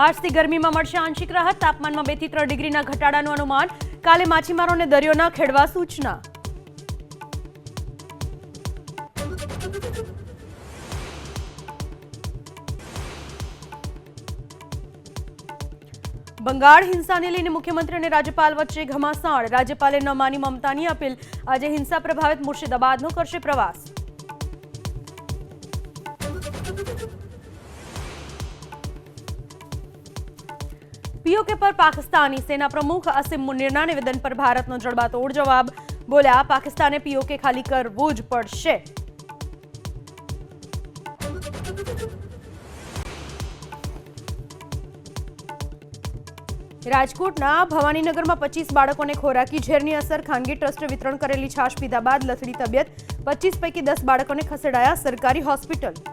આજથી ગરમીમાં મળશે આંશિક રાહત, તાપમાનમાં 2 થી 3 ડિગ્રીના ઘટાડાનું અનુમાન. કાલે માછીમારોને દરિયો ન ખેડવા સૂચના. બંગાળ હિંસાને લઈને મુખ્યમંત્રી અને રાજ્યપાલ વચ્ચે ઘમાસાણ. રાજ્યપાલે ન માની મમતાની અપીલ. આજે હિંસા પ્રભાવિત મુર્શિદાબાદનો કરશે પ્રવાસ. પીઓકે પર પાકિસ્તાની સેના પ્રમુખ અસીમ મુનીરના નિવેદન પર ભારતનો જડબાતોડ જવાબ. બોલ્યા, પાકિસ્તાને પીઓકે ખાલી કરવું જ પડશે. રાજકોટના ભવાનીનગરમાં 25 બાળકોને ખોરાકી ઝેરની અસર. ખાનગી ટ્રસ્ટે વિતરણ કરેલી છાશ પીધા બાદ લથડી તબિયત. 25 પૈકી 10 બાળકોને ખસેડાયા સરકારી હોસ્પિટલ.